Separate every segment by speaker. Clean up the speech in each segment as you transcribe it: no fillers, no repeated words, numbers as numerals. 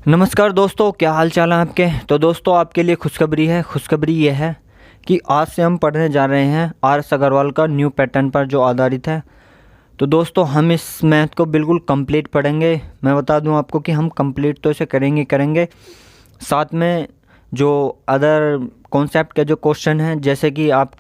Speaker 1: नमस्कार दोस्तों, क्या हाल चाल है आपके। तो दोस्तों आपके लिए खुशखबरी है। खुशखबरी ये है कि आज से हम पढ़ने जा रहे हैं आर.एस. अग्रवाल का न्यू पैटर्न पर जो आधारित है। तो दोस्तों हम इस मैथ को बिल्कुल कंप्लीट पढ़ेंगे। मैं बता दूं आपको कि हम कंप्लीट तो इसे करेंगे। साथ में जो अदर कॉन्सेप्ट के जो क्वेश्चन हैं, जैसे कि आप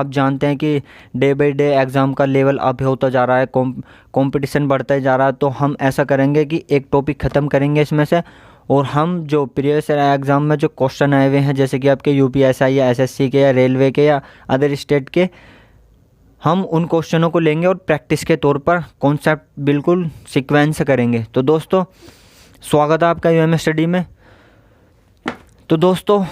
Speaker 1: जानते हैं कि डे बाय डे एग्ज़ाम का लेवल अप होता जा रहा है, कंपटीशन बढ़ता ही जा रहा है। तो हम ऐसा करेंगे कि एक टॉपिक ख़त्म करेंगे इसमें से, और हम जो प्रीवियस एग्ज़ाम में जो क्वेश्चन आए हुए हैं, जैसे कि आपके यूपीएसआई या एसएससी के या रेलवे के या अदर स्टेट के, हम उन क्वेश्चनों को लेंगे और प्रैक्टिस के तौर पर कॉन्सेप्ट बिल्कुल सीक्वेंस से करेंगे। तो दोस्तों स्वागत है आपका यूएम स्टडी में। तो दोस्तों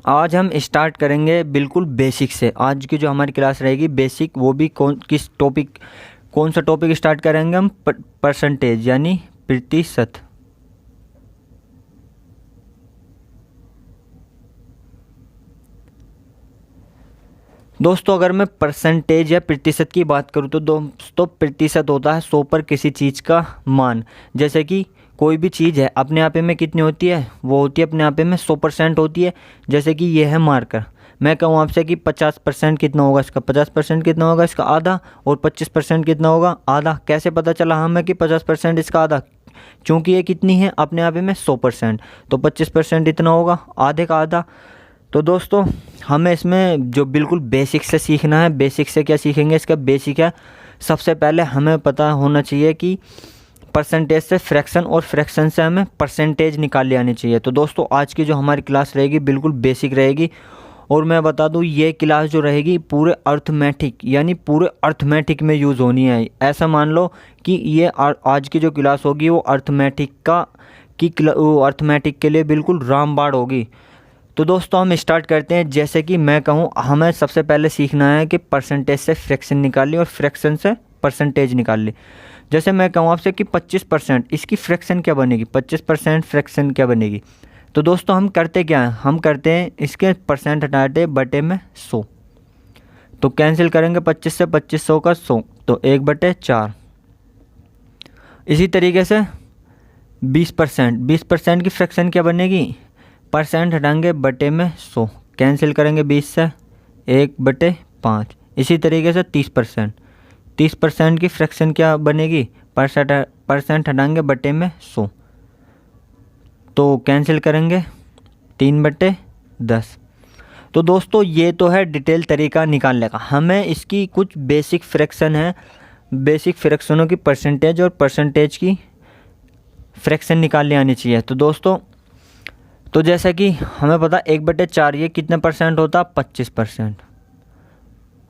Speaker 1: आज हम स्टार्ट करेंगे बिल्कुल बेसिक से। आज की जो हमारी क्लास रहेगी बेसिक, वो भी कौन सा टॉपिक स्टार्ट करेंगे हम, परसेंटेज यानी प्रतिशत। दोस्तों अगर मैं परसेंटेज या प्रतिशत की बात करूँ तो दोस्तों प्रतिशत होता है 100 पर किसी चीज़ का मान। जैसे कि कोई भी चीज़ है अपने आप में कितनी होती है, वो होती है अपने आप में 100% होती है। जैसे कि ये है मार्कर, मैं कहूँ आपसे कि 50% कितना होगा इसका, 50% कितना होगा इसका आधा, और 25% कितना होगा आधा। कैसे पता चला हमें कि 50% इसका आधा, क्योंकि ये कितनी है अपने आप में 100%, तो 25% इतना होगा आधे का आधा। तो दोस्तों हमें इसमें जो बिल्कुल बेसिक से सीखना है। बेसिक से क्या सीखेंगे, इसका बेसिक है सबसे पहले हमें पता होना चाहिए कि परसेंटेज से फ्रैक्शन और फ्रैक्शन से हमें परसेंटेज निकाल ले आनी चाहिए। तो दोस्तों आज की जो हमारी क्लास रहेगी बिल्कुल बेसिक रहेगी, और मैं बता दूं ये क्लास जो रहेगी पूरे अर्थमेटिक यानी पूरे अर्थमेटिक में यूज़ होनी है। ऐसा मान लो कि ये आज की जो क्लास होगी वो अर्थमेटिक के लिए बिल्कुल रामबाण होगी। तो दोस्तों हम स्टार्ट करते हैं। जैसे कि मैं कहूँ हमें सबसे पहले सीखना है कि परसेंटेज से फ्रैक्शन निकाल ली और फ्रैक्शन से परसेंटेज निकाल ली। जैसे मैं कहूँ आपसे कि 25%, इसकी फ्रैक्शन क्या बनेगी, 25% फ्रैक्शन क्या बनेगी। तो दोस्तों हम करते क्या हैं, हम करते हैं इसके परसेंट हटाते बटे में 100, तो कैंसिल करेंगे 25 से 2500 का 100, तो 1/4। इसी तरीके से 20% की फ्रैक्शन क्या बनेगी, परसेंट हटाएंगे बटे में 100, कैंसिल करेंगे 20 से 1/5। इसी तरीके से 30% की फ्रैक्शन क्या बनेगी, परसेंट हटाएंगे बटे में 100, तो कैंसिल करेंगे 3/10। तो दोस्तों ये तो है डिटेल तरीका निकालने का। हमें इसकी कुछ बेसिक फ्रैक्शन है, बेसिक फ्रैक्शनों की परसेंटेज और परसेंटेज की फ्रैक्शन निकालने आनी चाहिए। तो दोस्तों तो जैसा कि हमें पता 1/4 ये कितने परसेंट होता, 25%,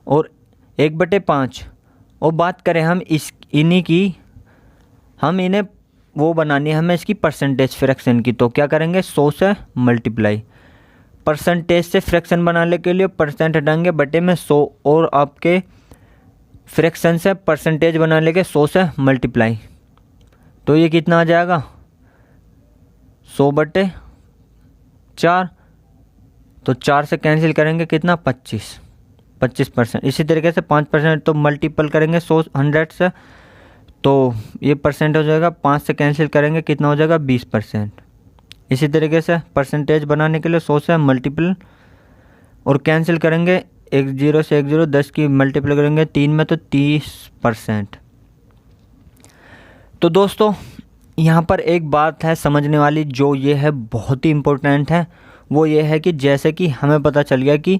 Speaker 1: और 1/5। और बात करें हम इन्हीं की, हम इन्हें वो बनानी है हमें इसकी परसेंटेज फ्रैक्शन की, तो क्या करेंगे 100 से मल्टीप्लाई। परसेंटेज से फ्रैक्शन बनाने के लिए परसेंट हटाएंगे बटे में 100, और आपके फ्रैक्शन से परसेंटेज बनाने के 100 से मल्टीप्लाई, तो ये कितना आ जाएगा 100/4। तो 4 से कैंसिल करेंगे कितना 25%। इसी तरीके से 5%, तो मल्टीपल करेंगे 100 से, तो ये परसेंट हो जाएगा। 5 से कैंसिल करेंगे कितना हो जाएगा 20%। इसी तरीके से परसेंटेज बनाने के लिए 100 से मल्टीपल और कैंसिल करेंगे 10 से 10 की मल्टीपल करेंगे 3 में, तो 30%। तो दोस्तों यहाँ पर एक बात है समझने वाली, जो ये है बहुत ही इम्पोर्टेंट है। वो ये है कि जैसे कि हमें पता चल गया कि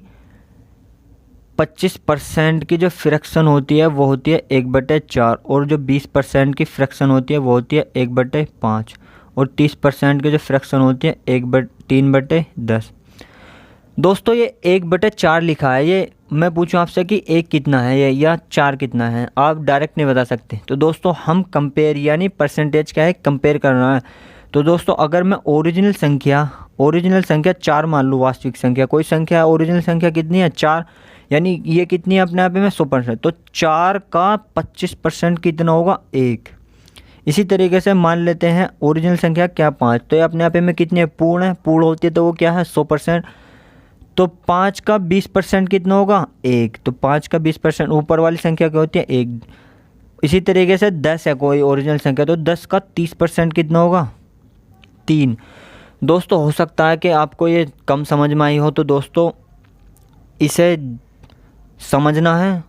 Speaker 1: 25% की जो फ्रैक्शन होती है वो होती है 1/4, और जो 20% की फ्रैक्शन होती है वो होती है 1/5, और 30% की जो फ्रैक्शन होती है 3/10। दोस्तों ये 1/4 लिखा है, ये मैं पूछूं आपसे कि 1 कितना है ये या 4 कितना है, आप डायरेक्ट नहीं बता सकते। तो दोस्तों हम कंपेयर यानी परसेंटेज क्या है, कंपेयर करना है। तो दोस्तों अगर मैं ओरिजिनल संख्या 4 मान लूँ, वास्तविक संख्या कोई संख्या है, ओरिजिनल संख्या कितनी है 4, यानी ये कितनी है अपने आप में 100%, तो 4 का 25% कितना होगा 1। इसी तरीके से मान लेते हैं ओरिजिनल संख्या क्या 5, तो ये अपने आप में कितनी है, पूर्ण है, पूर्ण होती है तो वो क्या है 100%, तो 5 का 20% कितना होगा 1, तो 5 का 20% ऊपर वाली संख्या क्या होती है 1। इसी तरीके से 10 है कोई ओरिजिनल संख्या, तो 10 का 30% कितना होगा 3। दोस्तों हो सकता है कि आपको ये कम समझ में आई हो, तो दोस्तों इसे समझना है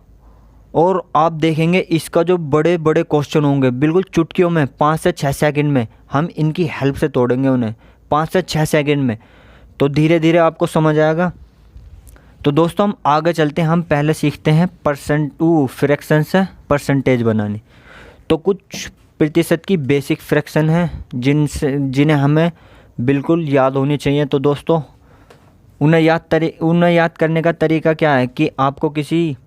Speaker 1: और आप देखेंगे इसका जो बड़े बड़े क्वेश्चन होंगे बिल्कुल चुटकियों में 5 से 6 सेकंड में हम इनकी हेल्प से तोड़ेंगे उन्हें, 5 से 6 सेकंड में। तो धीरे धीरे आपको समझ आएगा। तो दोस्तों हम आगे चलते हैं। हम पहले सीखते हैं फ्रैक्शन से परसेंटेज बनानी। तो कुछ प्रतिशत की बेसिक फ्रैक्शन है जिन्हें हमें बिल्कुल याद होनी चाहिए। तो दोस्तों उन्हें याद करने का तरीका क्या है कि आपको किसी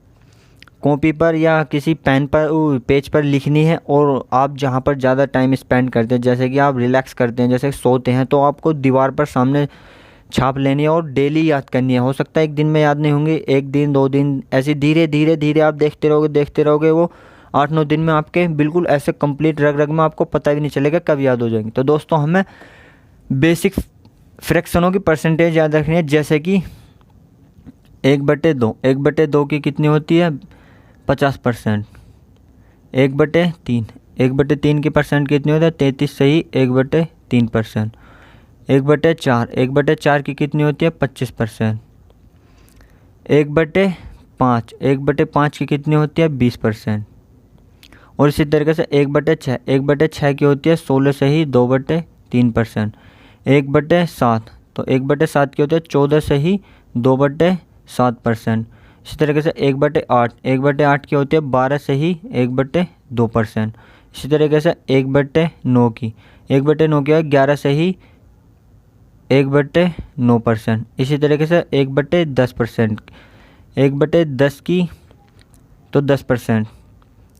Speaker 1: कॉपी पर या किसी पेज पर लिखनी है, और आप जहाँ पर ज़्यादा टाइम स्पेंड करते हैं, जैसे कि आप रिलैक्स करते हैं, जैसे सोते हैं, तो आपको दीवार पर सामने छाप लेनी है और डेली याद करनी है। हो सकता है एक दिन में याद नहीं होंगी, 1 दिन 2 दिन, ऐसे धीरे धीरे आप देखते रहोगे वो 8-9 दिन में आपके बिल्कुल ऐसे कंप्लीट रग में आपको पता भी नहीं चलेगा कब याद हो जाएंगे। तो दोस्तों हमें बेसिक फ्रैक्शनों की परसेंटेज याद रखनी है, जैसे कि 1/2। 1/2 की कितनी होती है? 50%। 1/3। 1/3 की परसेंट कितनी होती है? 33 सही 1/3%। 1/4। 1/4 की कितनी होती है? 25%। 1/5। 1/5 की कितनी होती है? 20%। और इसी तरीके से 1/6। 1/6 की होती है 16 सही 2/3%। 1/7। तो 1/7 की होती है 14 सही 2/7%। इसी तरीके से 1/8। 1/8 की होती है 12 सही 1/2%। इसी तरीके से 1/9 की 1/9 की है 11 सही 1/9%। इसी तरीके से 1/10%। 1/10 की तो 10%।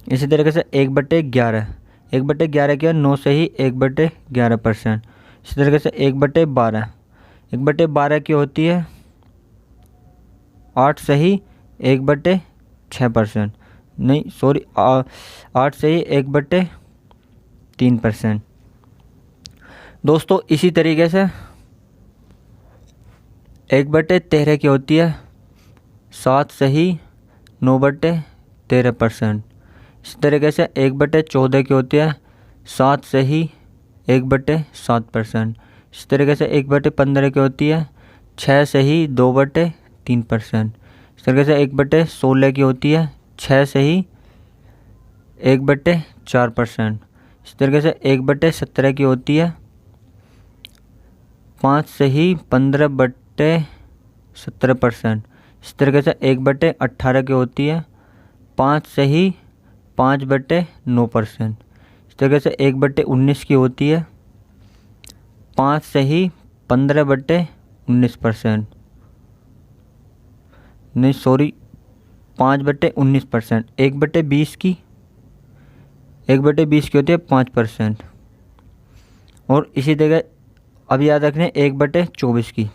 Speaker 1: इसी तरीके से 1/11। 1/11 की है 9 सही 1/11%। इसी तरीके से 1/12। 1/12 की होती है 8 सही 1/6%। नहीं सॉरी 8 सही 1/3%। दोस्तों इसी तरीके से 1/13 की होती है 7 सही 9/13%। इसी तरीके से 1/14 की होती है 7 सही 1/7%। इसी तरीके से 1/15 की होती है 6 सही 2/3%। इस तरीके से 1/16 की होती है 6 सही 1/4%। इस तरीके से 1/17 की होती है 5 सही 15/17%। इस तरीके से 1/18 की होती है 5 सही 5/9%। इस तरीके से 1/19 की होती है 5 सही 15/19%। नहीं सॉरी 5/19%। 1/20 की 1/20 की होती है 5%। और इसी तरह अब याद रखना 1/24 की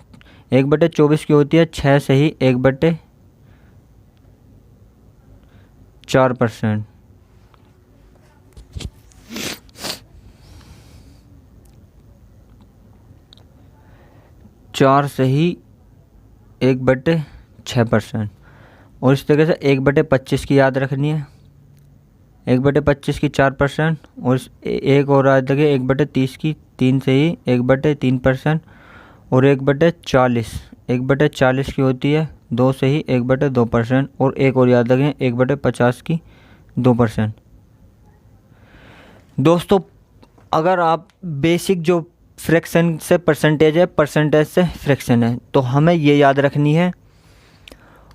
Speaker 1: 1/24 की होती है 6 सही 1/4%। 4 सही 1/6%। और इस तरीके से 1/25 की याद रखनी है। 1/25 की 4%। और एक और याद रखिए 1/30 की 3 सही 1/3%। और 1/40 1/40 की होती है 2 सही 1/2%। और एक और याद रखें 1/50 की 2%। दोस्तों अगर आप बेसिक जो फ्रैक्शन से परसेंटेज है, परसेंटेज से फ्रैक्शन है, तो हमें ये याद रखनी है।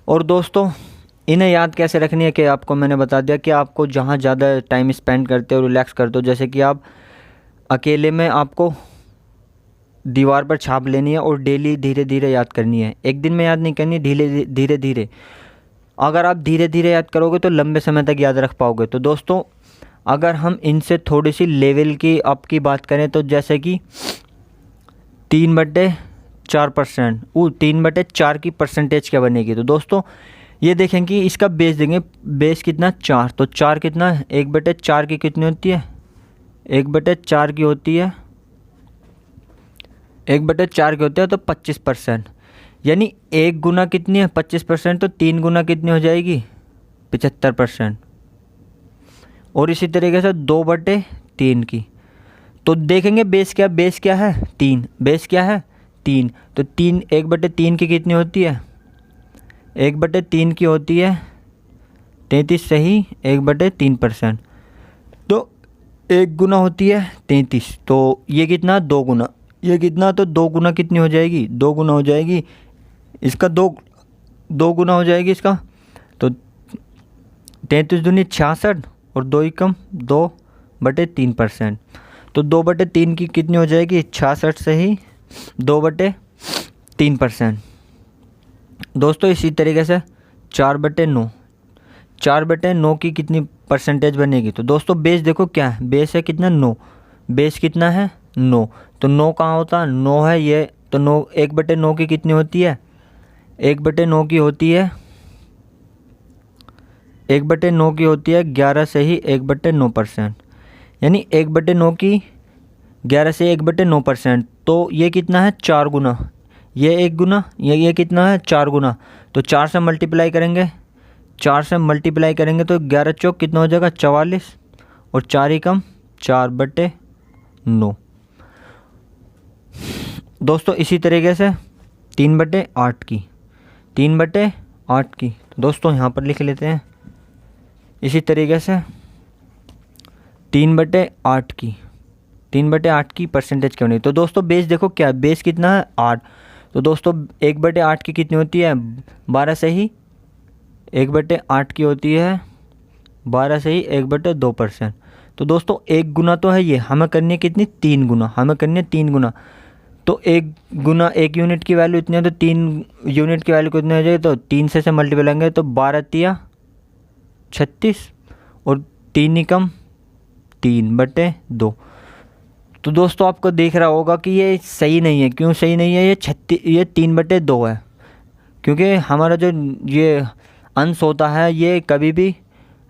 Speaker 1: और दोस्तों इन्हें याद कैसे रखनी है कि आपको मैंने बता दिया कि आपको जहाँ ज़्यादा टाइम स्पेंड करते हो, रिलैक्स करते हो, जैसे कि आप अकेले में आपको दीवार पर छाप लेनी है और डेली धीरे धीरे याद करनी है। एक दिन में याद नहीं करनी, धीरे धीरे। अगर आप धीरे धीरे याद करोगे तो लंबे समय तक याद रख पाओगे। तो दोस्तों अगर हम इनसे थोड़ी सी लेवल की अप की बात करें, तो जैसे कि 3/4%, 3/4 की परसेंटेज क्या बनेगी? तो दोस्तों ये देखें कि इसका बेस देंगे, बेस कितना 4, तो 4 कितना 1/4 की कितनी होती है? 1/4 की होती है 1/4 की होती है तो 25%। यानी 1 गुना कितनी है 25%, तो 3 गुना कितनी हो जाएगी 75%। और इसी तरीके से 2/3 की, तो देखेंगे बेस क्या है 3, बेस क्या है 3, तो 3 1/3 की कितनी होती है 1/3 की होती है 33 सही 1/3%। तो 1 गुना होती है 33, तो ये कितना 2 गुना, ये कितना तो 2 गुना कितनी हो जाएगी 2 गुना हो जाएगी इसका 2 गुना हो जाएगी इसका। तो 33 दूनी 66 और 2 एकम 2/3%। तो 2/3 की कितनी हो जाएगी 66 से ही 2/3%। दोस्तों इसी तरीके से 4/9, 4/9 की कितनी परसेंटेज बनेगी। तो दोस्तों बेस देखो क्या है, बेस है कितना 9, बेस कितना है 9, तो 9 कहाँ होता है 9 है ये, तो 9 1/9 की कितनी होती है 1/9 की होती है 1/9 की होती है 11 से ही 1/9%, यानी 1/9 की 11 से 1/9%। तो ये कितना है 4 गुना, ये 1 गुना, ये कितना है 4 गुना। तो 4 से मल्टीप्लाई करेंगे, 4 से मल्टीप्लाई करेंगे तो 11 चौक कितना हो जाएगा 44 और 4 एकम 4/9। दोस्तों इसी तरीके से 3/8 की, 3/8 की, तो दोस्तों यहाँ पर लिख लेते हैं इसी तरीके से 3/8 की, 3/8 की परसेंटेज क्यों नहीं। तो दोस्तों बेस देखो क्या है, बेस कितना है 8, तो दोस्तों 1/8 की कितनी होती है 12 से ही 1/8 की होती है 12 से ही 1/2%। तो दोस्तों 1 गुना तो है ये, हमें करनी है कितनी 3 गुना, हमें करनी है 3 गुना। तो 1 गुना 1 यूनिट की वैल्यू इतनी है, तो 3 यूनिट की वैल्यू कितनी हो जाएगी, तो 3 से मल्टीप्लाई करेंगे तो 12 तिया 36 और 3 एकम 3/2। तो दोस्तों आपको देख रहा होगा कि ये सही नहीं है, क्यों सही नहीं है, ये 3/2 है, क्योंकि हमारा जो ये अंश होता है ये कभी भी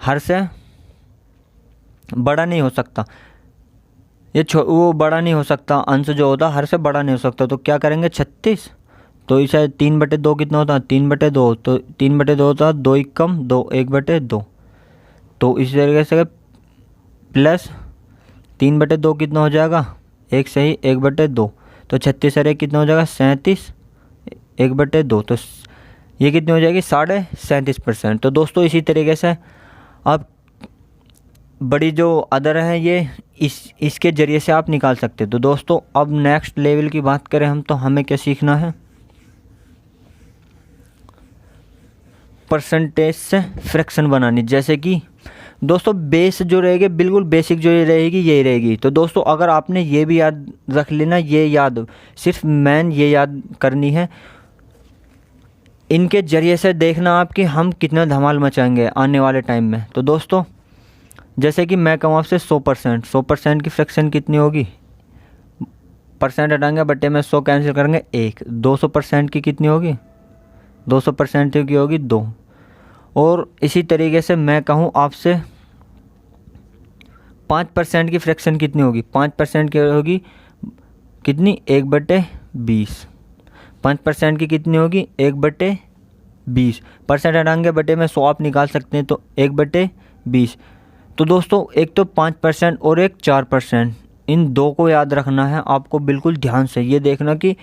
Speaker 1: हर से बड़ा नहीं हो सकता, ये वो बड़ा नहीं हो सकता, अंश जो होता है हर से बड़ा नहीं हो सकता। तो क्या करेंगे 36, तो इसे 3/2 कितना होता है 3/2, तो 3/2 होता है 2 एकम 2 1/2। तो इसी तरीके से प्लस 3/2 कितना हो जाएगा 1 से ही 1/2, तो 36 अरे कितना हो जाएगा 37 1/2, तो ये कितनी हो जाएगी 37.5%। तो दोस्तों इसी तरीके से आप बड़ी जो अदर है ये इसके ज़रिए से आप निकाल सकते हैं। तो दोस्तों अब नेक्स्ट लेवल की बात करें हम, तो हमें क्या सीखना है, परसेंटेज से फ्रैक्शन बनानी। जैसे कि दोस्तों बेस जो रहेगी बिल्कुल बेसिक जो रहेगी यही रहेगी। तो दोस्तों अगर आपने ये भी याद रख लेना, ये याद सिर्फ मैन ये याद करनी है, इनके ज़रिए से देखना आप कि हम कितना धमाल मचाएंगे आने वाले टाइम में। तो दोस्तों जैसे कि मैं कहूँ आपसे 100%, 100% की फ्रैक्शन कितनी होगी, परसेंट हटाएंगे बट्टे में 100 कैंसिल करेंगे 1, 200% की कितनी होगी 200% की होगी 2। और इसी तरीके से मैं कहूँ आपसे 5% की फ्रैक्शन कितनी होगी, 5% की होगी कितनी 1/20, 5% की कितनी होगी 1/20, परसेंट हटाएंगे बटे में 100 आप निकाल सकते हैं, तो 1/20। तो दोस्तों एक तो 5% और एक 4%, इन दो को याद रखना है आपको बिल्कुल ध्यान से। ये देखना कि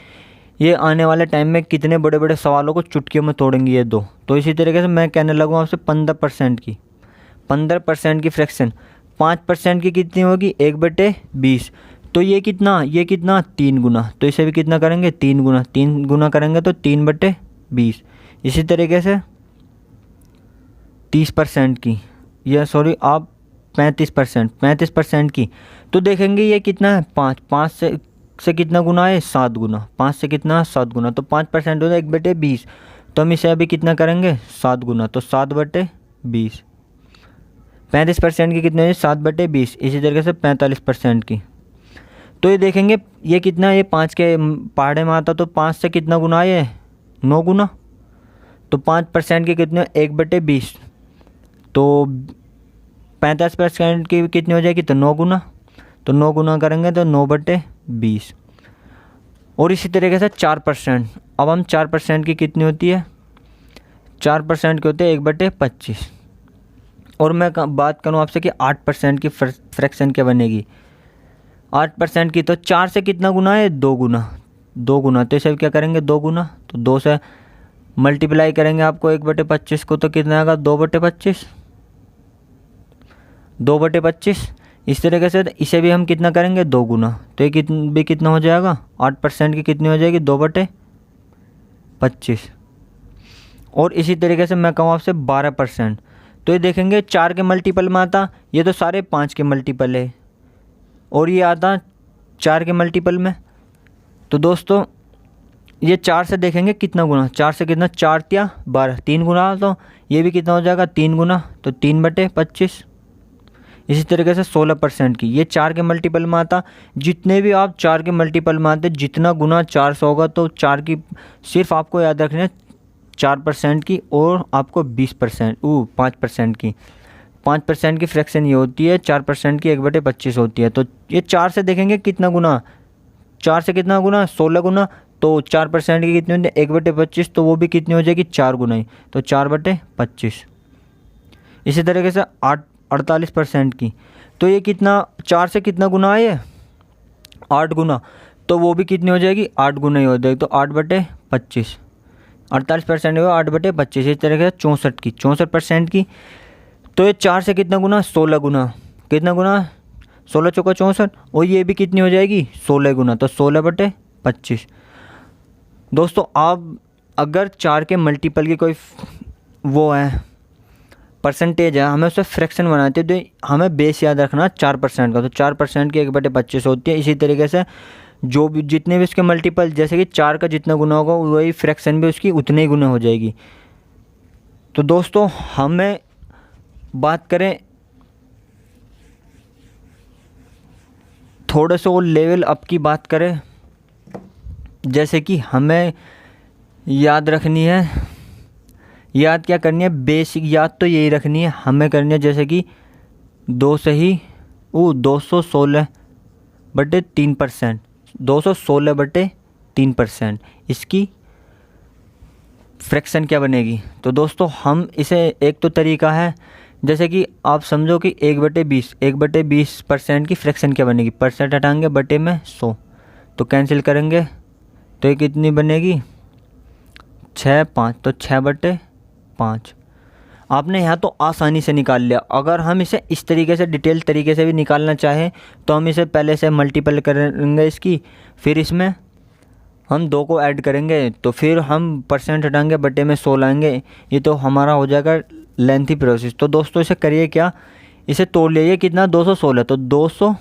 Speaker 1: ये आने वाले टाइम में कितने बड़े बड़े सवालों को चुटकियों में तोड़ेंगी ये दो। तो इसी तरीके से मैं कहने लगूँ आपसे 15% की, 15% की फ्रैक्शन 5% की कितनी होगी 1/20, तो ये कितना 3 गुना, तो इसे भी कितना करेंगे 3 गुना, 3 गुना करेंगे तो 3/20। इसी तरीके से 30% की, या सॉरी आप 35% की, तो देखेंगे ये कितना है 5 से कितना गुना है 7 गुना, 5 से कितना 7 गुना, तो 5% होता है 1/20, तो हम इसे अभी कितना करेंगे 7 गुना, तो 7/20। 35% की कितने 7/20। इसी तरीके से 45% की, तो ये देखेंगे ये कितना, ये 5 के पहाड़े में आता, तो 5 से कितना गुना है 9 गुना, तो 5% के कितने 1/20, तो 45% की कितनी हो जाएगी तो 9 गुना, तो 9 गुना करेंगे तो 9/20। और इसी तरीके से 4%, अब हम 4% की कितनी होती है 4% की होती है 1/25। और मैं बात करूँ आपसे कि 8% की फ्रैक्शन क्या बनेगी, 8% की, तो 4 से कितना गुना है? 2 गुना। 2 गुना, तो इसे क्या करेंगे? 2 गुना, तो 2 से मल्टीप्लाई करेंगे आपको 1/25 को, तो कितना आएगा? 2/25, 2/25। इस तरीके से इसे भी हम कितना करेंगे? 2 गुना, तो ये कितना हो जाएगा? 8% की कितनी हो जाएगी? 2/25। और इसी तरीके से मैं कहूँ आपसे 12%, तो ये देखेंगे 4 के मल्टीपल में आता, ये तो सारे 5 के मल्टीपल है, और ये आता 4 के मल्टीपल में। तो दोस्तों ये 4 से देखेंगे कितना गुना, 4 से कितना? 4 या 12, 3 गुना, तो ये भी कितना हो जाएगा? 3 गुना, तो 3/25। इसी तरीके से 16% की, ये 4 के मल्टीपल में आता। जितने भी आप 4 के मल्टीपल में आते, जितना गुना 4 से होगा, तो 4 की सिर्फ आपको याद रखना है 4% की, और आपको 5% की, 5% की फ्रैक्शन ये होती है, 4% की 1/25 होती है। तो ये 4 से देखेंगे कितना गुना, 4 से कितना गुना? 16 गुना, तो 4% की कितनी होती है? 1/25, तो वो भी कितनी हो जाएगी? 4 गुना ही, तो 4/25। इसी तरीके से 48% की, तो ये कितना? 4 से कितना गुना है? ये 8 गुना, तो वो भी कितनी हो जाएगी? 8 गुना ही हो जाएगी, तो 8/25। 48% हो 8/25। इस तरीके से 64% की, तो ये 4 से कितना गुना? 16 गुना, कितना गुना? 16 चौका 64, और ये भी कितनी हो जाएगी? 16 गुना, तो 16/25। दोस्तों आप अगर 4 के मल्टीपल की कोई वो है, परसेंटेज है, हमें उससे फ्रैक्शन बनाते हैं, तो हमें बेस याद रखना 4% का, तो 4% की 1/25 होती है। इसी तरीके से जो भी जितने भी उसके मल्टीपल, जैसे कि 4 का जितना गुना होगा वही फ्रैक्शन भी उसकी उतने ही गुना हो जाएगी। तो दोस्तों हमें बात करें थोड़े से वो लेवल अप की बात करें, जैसे कि हमें याद रखनी है, याद क्या करनी है? बेसिक याद तो यही रखनी है, हमें करनी है जैसे कि 216/3%, 216/3%, इसकी फ्रैक्शन क्या बनेगी? तो दोस्तों हम इसे, एक तो तरीका है, जैसे कि आप समझो कि 1/20, 1/20% की फ्रैक्शन क्या बनेगी? परसेंट हटाएंगे, बटे में 100, तो कैंसिल करेंगे, तो ये कितनी बनेगी? 6, 5, तो 6/5। आपने यहाँ तो आसानी से निकाल लिया। अगर हम इसे इस तरीके से डिटेल तरीके से भी निकालना चाहें, तो हम इसे पहले से मल्टीपल करेंगे इसकी, फिर इसमें हम 2 को ऐड करेंगे, तो फिर हम परसेंट हटाएंगे, बटे में 100 लाएंगे। ये तो हमारा हो जाएगा लेंथी प्रोसेस। तो दोस्तों इसे करिए क्या, इसे तोड़ लीजिए, कितना? 216, तो 200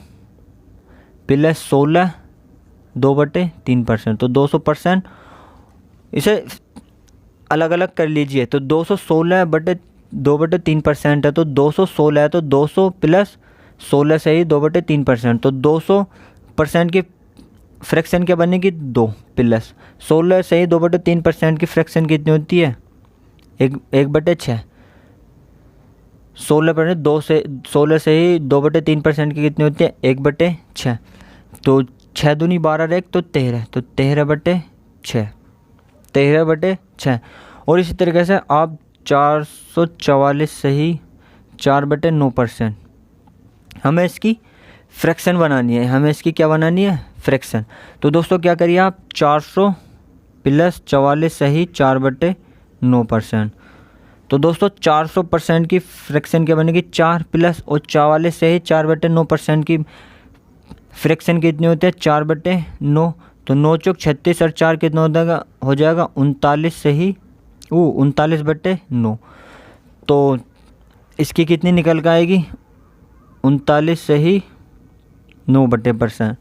Speaker 1: प्लस 16, 2/3%, तो 200%। इसे अलग अलग कर लीजिए, तो 216/2/3% है, तो 216 है, तो 200 प्लस 16 से ही 2/3%, तो 200% की फ्रैक्शन क्या बनेगी? 2 प्लस 16 से ही 2/3% की फ्रैक्शन कितनी होती है? 1/6। 16%, 16 से ही 2/3% की कितनी होती है? 1/6, तो 6 दूनी 12 रेख, तो 13, तो 13/6, 13/6। और इसी तरीके से आप 444 से ही 4/9%, हमें इसकी फ्रैक्शन बनानी है, हमें इसकी क्या बनानी है? फ्रैक्शन। तो दोस्तों क्या करिए आप, 400 प्लस 44 से ही 4/9%, तो दोस्तों 400% की फ्रैक्शन क्या बनेगी? 4 प्लस और 44 से ही 4/9% की फ्रैक्शन कितनी होती है? 4/9, तो 9 चौक 36 और 4 कितना हो जाएगा? 39 से ही 39/9, तो इसकी कितनी निकल के आएगी? 39 से ही 9/%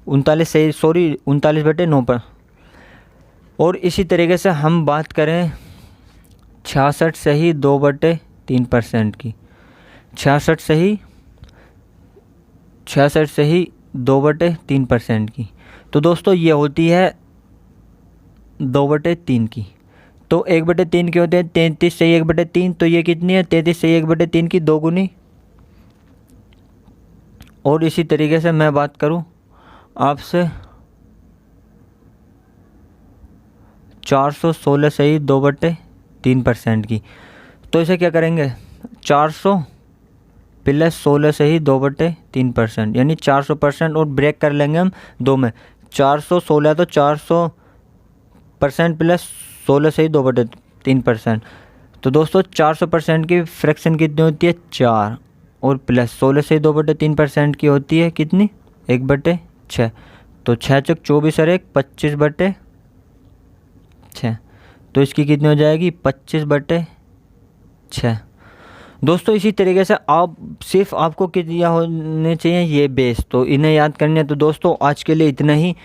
Speaker 1: 39/9 पर। और इसी तरीके से हम बात करें 66 से ही 2/3% की, 66 से ही 2/3% की, तो दोस्तों ये होती है 2/3 की। तो 1/3 की होते हैं 33 से ही 1/3, तो ये कितनी है? 33 से ही 1/3 की 2 गुनी। और इसी तरीके से मैं बात करूं आपसे 416 से ही 2/3% की, तो इसे क्या करेंगे? 400 प्लस 16 से ही 2/3%, यानी 400%, और ब्रेक कर लेंगे हम 2 में। 416 तो 400% प्लस 16 से ही 2/3%। तो दोस्तों 400% की फ्रैक्शन कितनी होती है? 4, और प्लस 16 से ही 2/3% की होती है कितनी? 1/6। तो 6 चौक 24 और 1 25/6। तो इसकी कितनी हो जाएगी? 25/6। दोस्तों इसी तरीके से आप सिर्फ आपको कितना होने चाहिए ये बेस, तो इन्हें याद करने हैं। तो दोस्तों आज के लिए इतना ही।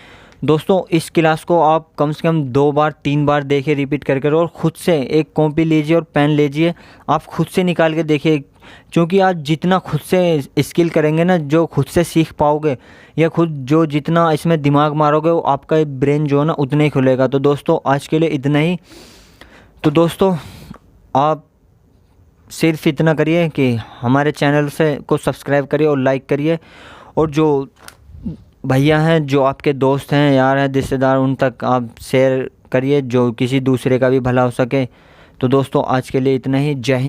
Speaker 1: दोस्तों इस क्लास को आप कम से कम 2 बार 3 बार देखिए रिपीट करके, और ख़ुद से एक कॉपी लीजिए और पेन लीजिए, आप खुद से निकाल के देखिए। क्योंकि आप जितना खुद से स्किल करेंगे ना, जो खुद से सीख पाओगे, या खुद जो जितना इसमें दिमाग मारोगे, वो आपका ब्रेन जो है ना उतना ही खुलेगा। तो दोस्तों आज के लिए इतना ही। तो दोस्तों आप सिर्फ इतना करिए कि हमारे चैनल से को सब्सक्राइब करिए और लाइक करिए, और जो भैया हैं, जो आपके दोस्त हैं, यार हैं, रिश्तेदार, उन तक आप शेयर करिए, जो किसी दूसरे का भी भला हो सके। तो दोस्तों आज के लिए इतना ही। जय हिंद।